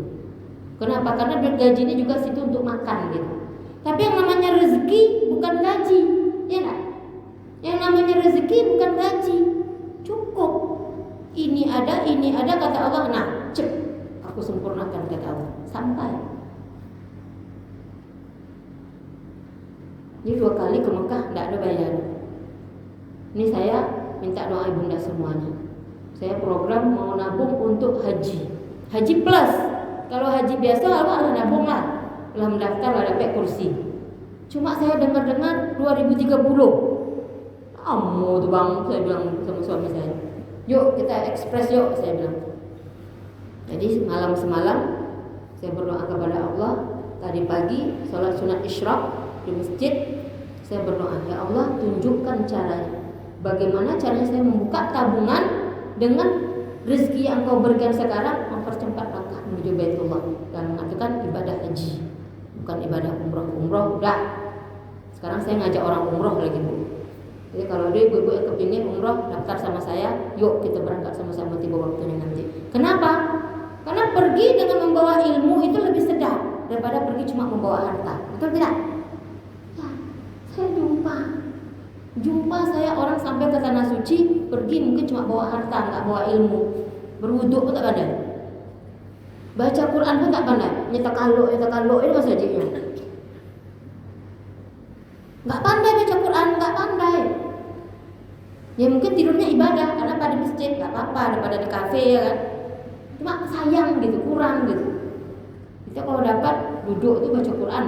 Kenapa? Karena gaji ini juga situ untuk makan gitu. Tapi yang namanya rezeki bukan gaji, ya enggak? Yang namanya rezeki bukan gaji. Cukup. Ini ada kata Allah, nah cek, aku sempurnakan kata Allah. Sampai. Ini 2 kali ke Mekah tidak ada bayar. Ini saya minta doa ibunda semuanya. Saya program mau nabung untuk haji. Haji plus. Kalau haji biasa Allah nabung lah. Lah mendaftar lah dapat kursi. Cuma saya dengar 2030. Amu tuh bang, saya bilang sama suami saya. Yuk kita ekspres yuk, saya bilang. Jadi semalam saya berdoa kepada Allah. Tadi pagi sholat sunat isyraq di masjid, saya berdoa, ya Allah tunjukkan caranya. Bagaimana caranya saya membuka tabungan dengan rezeki yang Engkau berikan sekarang, mempercepat langkah menuju Baitullah dan mengatakan ibadah haji, bukan ibadah umroh. Umroh udah. Sekarang saya ngajak orang umroh lagi Bu. Jadi kalau ada ibu-ibu yang kepingin umroh, daftar sama saya, yuk kita berangkat sama-sama tiba waktunya nanti. Kenapa? Karena pergi dengan membawa ilmu itu lebih sedap daripada pergi cuma membawa harta. Betul tidak? Saya jumpa saya orang sampai ke tanah suci, pergi mungkin cuma bawa harta, nggak bawa ilmu. Berwuduk pun tak pandai, baca Quran pun tak pandai, nyetak kaluk ini masih aja. Nggak pandai baca Quran, nggak pandai. Ya mungkin tidurnya ibadah karena pada masjid nggak apa-apa daripada di kafe ya kan. Cuma sayang gitu, kurang gitu. Kita kalau dapat duduk itu baca Quran,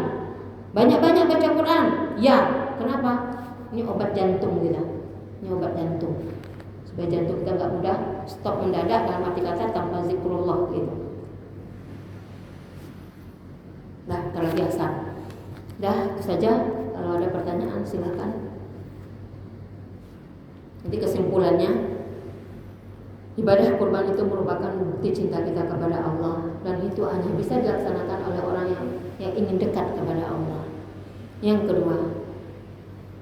banyak-banyak baca Quran. Ya, kenapa? Ini obat jantung kita. Ini obat jantung. Supaya jantung kita nggak mudah stop mendadak dalam arti kata tanpa zikrullah gitu. Dah, terlalu biasa. Dah, itu saja. Kalau ada pertanyaan silakan. Jadi kesimpulannya, ibadah kurban itu merupakan bukti cinta kita kepada Allah, dan itu hanya bisa dilaksanakan oleh orang yang ingin dekat kepada Allah. Yang kedua,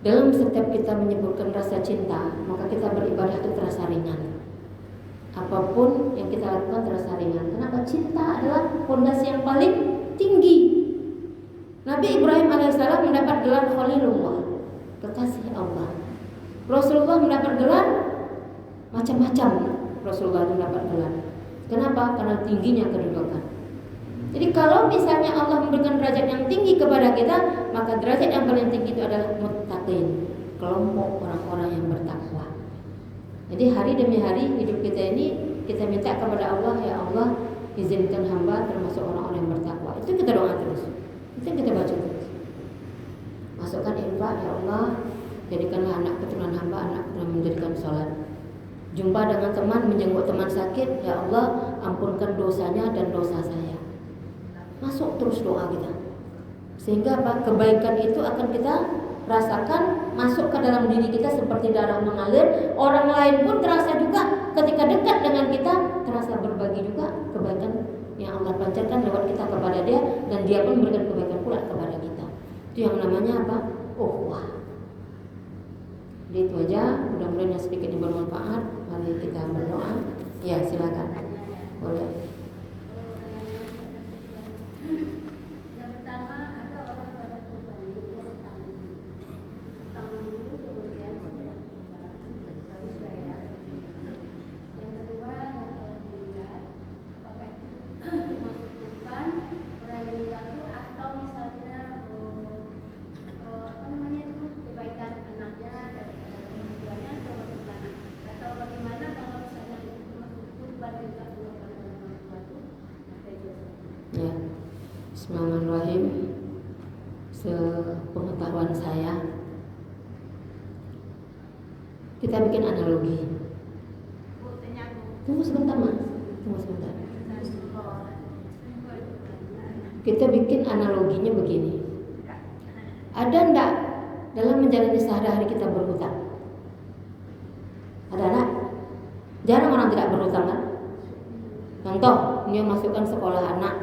dalam setiap kita menyebutkan rasa cinta, maka kita beribadah itu terasa ringan. Apapun yang kita lakukan terasa ringan. Kenapa? Cinta adalah fondasi yang paling tinggi. Nabi Ibrahim alaihissalam mendapat gelar Khalilullah, kekasih Allah. Rasulullah mendapat gelar macam-macam. Rasulullah mendapat gelar. Kenapa? Karena tingginya kedudukan. Jadi kalau misalnya Allah memberikan derajat yang tinggi kepada kita, maka derajat yang paling tinggi itu adalah muttaqin, kelompok orang-orang yang bertakwa. Jadi hari demi hari hidup kita ini kita minta kepada Allah, ya Allah izinkan hamba termasuk orang-orang yang bertakwa. Itu kita doa terus. Itu yang kita baca terus. Masukkan infak, ya Allah jadikanlah anak keturunan hamba anak keturunan menjadikan sholat. Jumpa dengan teman, menjenguk teman sakit, ya Allah ampunkan dosanya dan dosa saya. Masuk terus doa kita. Sehingga apa? Kebaikan itu akan kita rasakan masuk ke dalam diri kita seperti darah mengalir. Orang lain pun terasa juga ketika dekat dengan kita, terasa berbagi juga kebaikan yang Allah pancarkan lewat kita kepada dia, dan dia pun memberikan kebaikan pula kepada kita. Itu yang namanya apa? Ukhuwah. Jadi itu aja, mudah-mudahan yang sedikit ini bermanfaat. Mari kita berdoa. Ya, silakan. Boleh. Bismillahirrahmanirrahim. Sepengetahuan saya, kita bikin analogi. Tunggu sebentar mas, tunggu sebentar. Kita bikin analoginya begini. Ada enggak dalam menjalani sehari-hari kita berhutang? Ada enggak? Jarang orang tidak berhutang kan? Contoh, dia masukkan sekolah anak,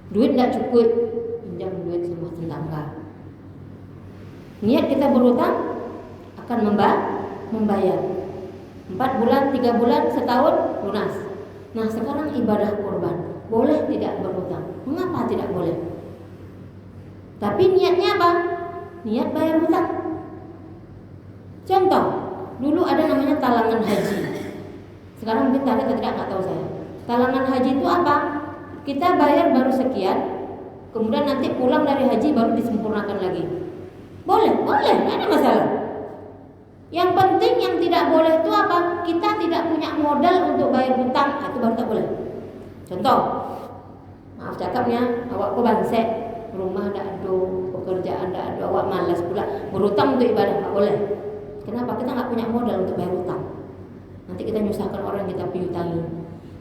duit tidak cukup, pinjam duit sama tetangga. Niat kita berhutang akan membayar 4 bulan, 3 bulan, setahun lunas. Nah sekarang ibadah kurban, boleh tidak berhutang? Mengapa tidak boleh? Tapi niatnya apa? Niat bayar hutang. Contoh, dulu ada namanya talangan haji. Sekarang mungkin ada atau tidak, nggak tahu saya. Talangan haji itu apa? Kita bayar baru sekian, kemudian nanti pulang dari haji baru disempurnakan lagi. Boleh, nggak ada masalah. Yang penting yang tidak boleh itu apa? Kita tidak punya modal untuk bayar hutang, itu baru tak boleh. Contoh, maaf cakapnya, awak kok bansek, rumah tidak ada, pekerjaan tidak ada, awak malas pula berhutang untuk ibadah, tak boleh. Kenapa? Kita nggak punya modal untuk bayar hutang. Nanti kita nyusahkan orang yang kita piutangi.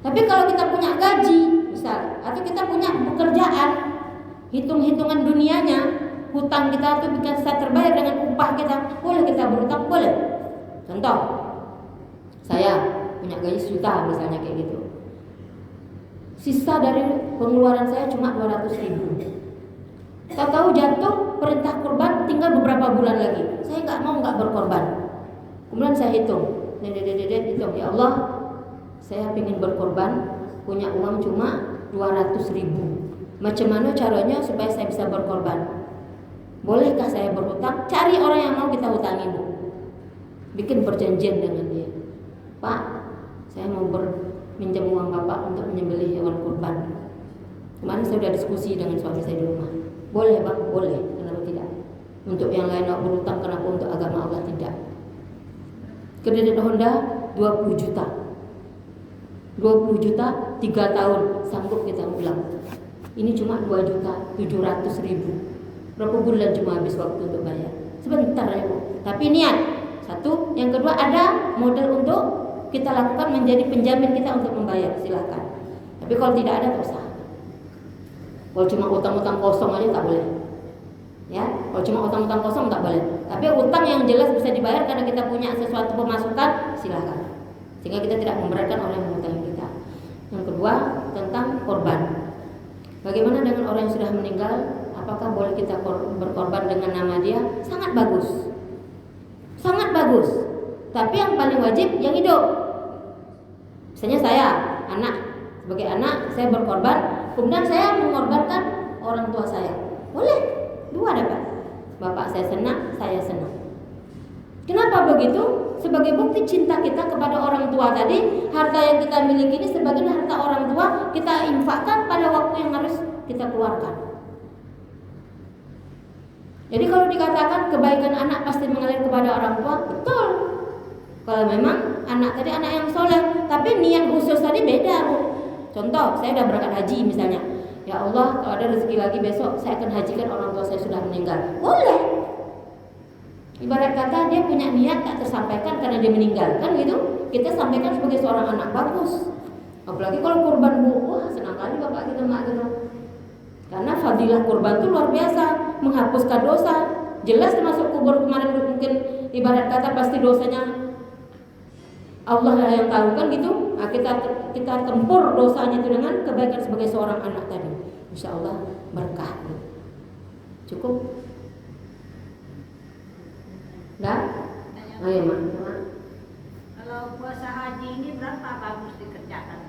Tapi kalau kita punya gaji, misal, atau kita punya pekerjaan, hitung-hitungan dunianya, hutang kita itu bisa terbayar dengan upah kita, boleh kita berhutang, boleh. Contoh, saya punya gaji 1 juta misalnya kayak gitu. Sisa dari pengeluaran saya cuma 200.000. Tahu-tahu jatuh perintah kurban tinggal beberapa bulan lagi. Saya nggak berkorban. Kemudian saya hitung, hitung, ya Allah, saya ingin berkorban, punya uang cuma 200.000. Macam mana caranya supaya saya bisa berkorban? Bolehkah saya berhutang? Cari orang yang mau kita hutangi, Bu. Bikin perjanjian dengan dia. Pak, saya mau minjam uang Bapak untuk menyembelih hewan kurban. Kemarin saya sudah diskusi dengan suami saya di rumah. Boleh Bang, boleh. Kenapa tidak? Untuk yang lain mau berhutang, kenapa untuk agama Allah tidak? Kredit Honda 20 juta. 20 juta 3 tahun sanggup kita ulang. Ini cuma 2.700.000. Berapa bulan cuma habis waktu untuk bayar? Sebentar ya Bu. Tapi niat. Satu, yang kedua ada modal untuk kita lakukan menjadi penjamin kita untuk membayar, silakan. Tapi kalau tidak ada tak usah. Kalau cuma utang-utang kosong aja tak boleh. Ya, kalau cuma utang-utang kosong tak boleh. Tapi utang yang jelas bisa dibayar karena kita punya sesuatu pemasukan, silakan. Sehingga kita tidak memberatkan orang yang mengutang kita. Yang kedua, tentang korban. Bagaimana dengan orang yang sudah meninggal? Apakah boleh kita berkorban dengan nama dia? Sangat bagus. Sangat bagus. Tapi yang paling wajib yang hidup. Misalnya saya, anak, sebagai anak saya berkorban, kemudian saya mengorbankan orang tua saya. Boleh, 2 dapat. Bapak saya senang, saya senang. Kenapa begitu? Sebagai bukti cinta kita kepada orang tua tadi, harta yang kita miliki ini sebagian harta orang tua kita infakkan pada waktu yang harus kita keluarkan. Jadi kalau dikatakan kebaikan anak pasti mengalir kepada orang tua, betul. Kalau memang anak tadi anak yang soleh, tapi niat khusus tadi beda, Bu. Contoh, saya udah berangkat haji misalnya. Ya Allah, kalau ada rezeki lagi besok saya akan hajikan orang tua saya sudah meninggal. Boleh. Ibarat kata dia punya niat tak tersampaikan karena dia meninggal, kan gitu. Kita sampaikan sebagai seorang anak, bagus. Apalagi kalau kurban, Bu, wah senang kali bapak kita mak gitu. Karena fadilah kurban itu luar biasa, menghapuskan dosa. Jelas termasuk kubur kemarin mungkin ibarat kata pasti dosanya Allah lah yang tahu, kan gitu. Nah, kita tempur dosanya itu dengan kebaikan sebagai seorang anak tadi. Insya Allah berkah. Cukup. Dah? Ayo mak. Kalau puasa haji ini berapa bagus dikerjakan?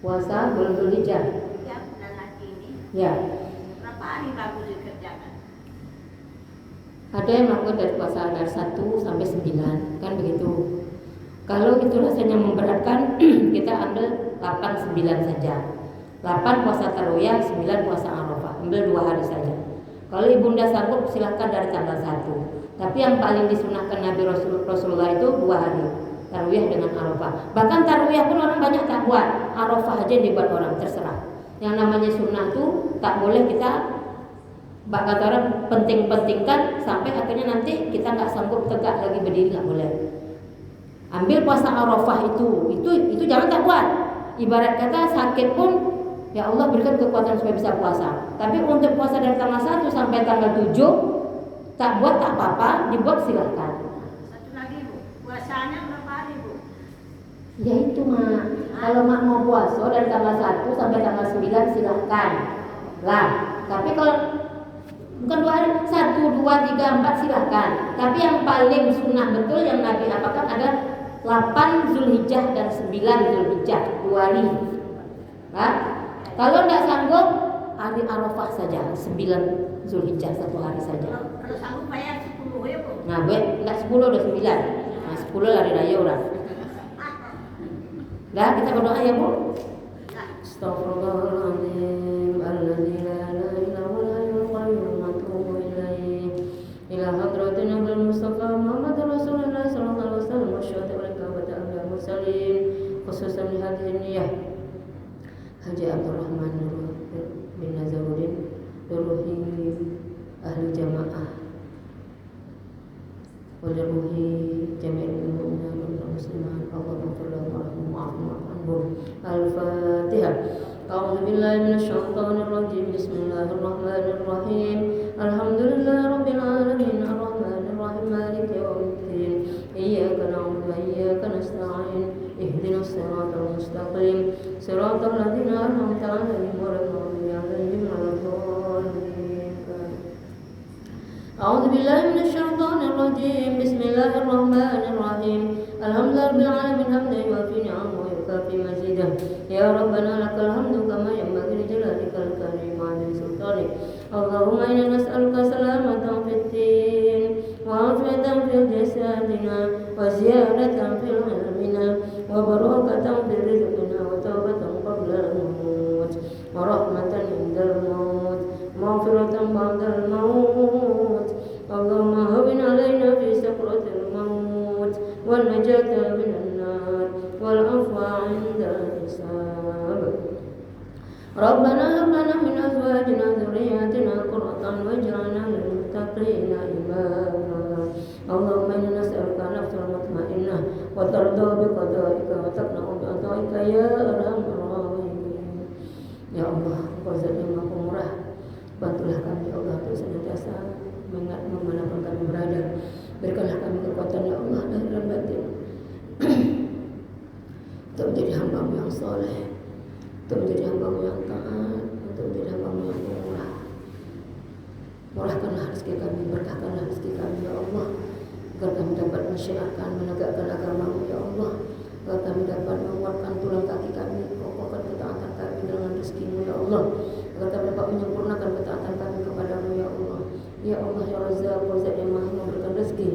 Puasa bulan Dzulhijjah. Ya, bulan haji ini. Ya. Berapa hari bagus dikerjakan? Ada yang melakukan dari puasa dari 1 sampai 9, kan begitu. Kalau itu rasanya memberatkan, kita ambil 8, 9 saja. 8 puasa Tarawih, 9 puasa Arafah. Ambil 2 hari saja. Kalau ibunda sanggup silahkan dari tanggal 1. Tapi yang paling disunahkan Nabi Rasulullah itu 2 hari, Tarawih dengan Arafah. Bahkan Tarawih pun orang banyak tak buat, Arafah aja yang dibuat orang, terserah. Yang namanya sunnah itu tak boleh kita kata orang penting-pentingkan sampai akhirnya nanti kita nggak sanggup tegak lagi berdiri, nggak boleh. Ambil puasa Arafah itu jangan tak buat. Ibarat kata sakit pun ya Allah berikan kekuatan supaya bisa puasa. Tapi untuk puasa dari tanggal 1 sampai tanggal 7 tak buat tak apa-apa, dibuat silahkan. Satu lagi Bu, puasanya berapa hari Bu? Ya itu mak, kalau mak mau puasa dari tanggal 1 sampai tanggal 9 silahkan lah. Tapi kalau bukan 2 hari, 1, 2, 3, 4 silahkan. Tapi yang paling sunnah betul yang Nabi apakan ada 8 Zulhijjah dan 9 Zulhijjah, 2 hari. Nah, kalau tidak sanggup hari Arafah saja, 9 Zulhijjah 1 hari saja. Kalau sanggup bayar 10 ya Bu? Nah, enggak 10 udah 9. Nah, 10 lari raya orang. Dah, kita berdoa ya, Bu. Astaghfirullahaladzim alladzi la ilaha illa huwal hayyul qayyum wa atubu ilaih. Ila hadratin Nabil Mustafa Muhammad Rasulullah sallallahu alaihi wasallam wa syuhada wa ta'ala mursalin khususan di hadhihi niyah Haji Abdurrahman bin Nazaruddin Ruhi ahli jamaah wa ruhi jami'il mu'minin wal muslimin Allahumma salli warahmatullahi Al-Fatihah. A'udzu billahi minasyaitonir rajim. Bismillahirrahmanirrahim. Alhamdulillahi rabbil alamin arrahmanir rahim maliki yaumiddin. Iyyaka na'budu wa iyyaka nasta'in. Ihdinas siratal mustaqim. Siratal ladzina an'amta 'alaihim ghairil maghdubi 'alaihim waladdallin. A'udzu billahi minasyaitonir rajim. Bismillahirrahmanirrahim. Alhamdulillahi rabbil alamin hamdan yuwafi ni'amahu wa yukafi mazidah. Ya Rabbana lakal hamdu kama yanbaghi li jalalikal karim wa 'azimi sultanik. Allahumma inna nas'aluka salamatan fid din wa 'afiyatan fil jasadina wa ziyadatan fil ilmina wa barakatan fil rizqina wa tawbatan qabla al-maut wa rahmatan indal maut maghfiratan ba'dal maut. Allahumma hawwin 'alaina fi sakratil maut wal najata minan nar wal afwa 'inda hisab. Rabbana hab lana min azwajina dhurriyyatina qurratan waj'alna lil muttaqina imama. Allahumma inna nas'aluka nafsan mutma'innah wa tarda bi qada'ika wa taqna'u bi ata'ika ya arhamar rahimin. Ya Allah, Engkau Zat yang Maha Pemurah, bantulah kami ya Allah untuk senantiasa mengingat dimanapun kami berada. Berikanlah kami kekuatan ya Allah dan dalam batin untuk menjadi hamba-Mu yang soleh, untuk menjadi hamba-Mu yang taat, untuk menjadi hamba-Mu yang pemurah. Murahkanlah rezeki kami, berkahkanlah rezeki kami ya Allah, agar kami dapat mensyiarkan, menegakkan agama-Mu ya Allah, agar kami dapat menguatkan tulang kaki kami, kokohkan ketaatan kami dengan rezeki-Mu ya Allah, agar kami dapat menyempurnakan ketaatan kami kepada-Mu ya Allah. Ya Allah ya Razzaq, Zat yang Maha memberikan rezeki,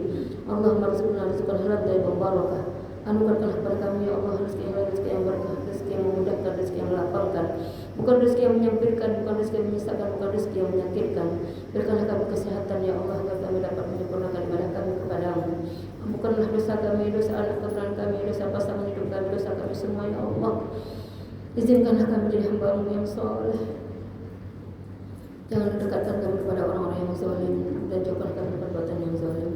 Allahumma rizqna rizqan halal thayyiban barakah. Anugerahkanlah kepada kami ya Allah rezeki yang halal, rezeki yang berkah, rezeki yang memudahkan, rezeki yang melapangkan, bukan rezeki yang menyempitkan, bukan rezeki yang menyesatkan, bukan rezeki yang menyakitkan. Berikanlah kami kesehatan ya Allah agar kami dapat menyempurnakan ibadah kami kepadamu. Ampunkanlah dosa kami, dosa anak keturunan kami, dosa pasangan hidup kami, dosa kami semua ya Allah. Izinkanlah kami menjadi hamba-Mu yang soleh. Jangan dekatkan kami kepada orang-orang yang zalim dan jauhkan kami dari perbuatan yang zalim.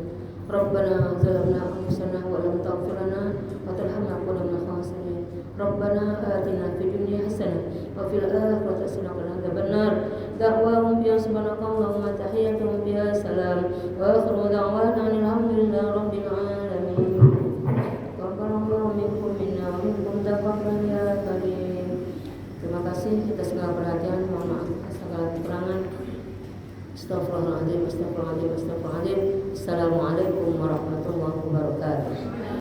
Rabbana zalamna anfusana wa lam taghfir lana wa tarhamna lakunanna minal khasirin. Rabbana atina fid dunya hasanah wa fil akhirati hasanah wa qina adzabannar. Da'wahum fiha subhanakallahumma tahiyyatuhum fiha salam wa akhiru da'wana alhamdulillahi rabbil alamin. Taqabbalallahu minkum minna wa minkum taqabbal ya karim. Terima kasih atas segala perhatian, mohon maaf atas segala kekurangan. Astagfirullahaladzim, astagfirullahaladzim, astagfirullahaladzim. Assalamualaikum warahmatullahi wabarakatuh.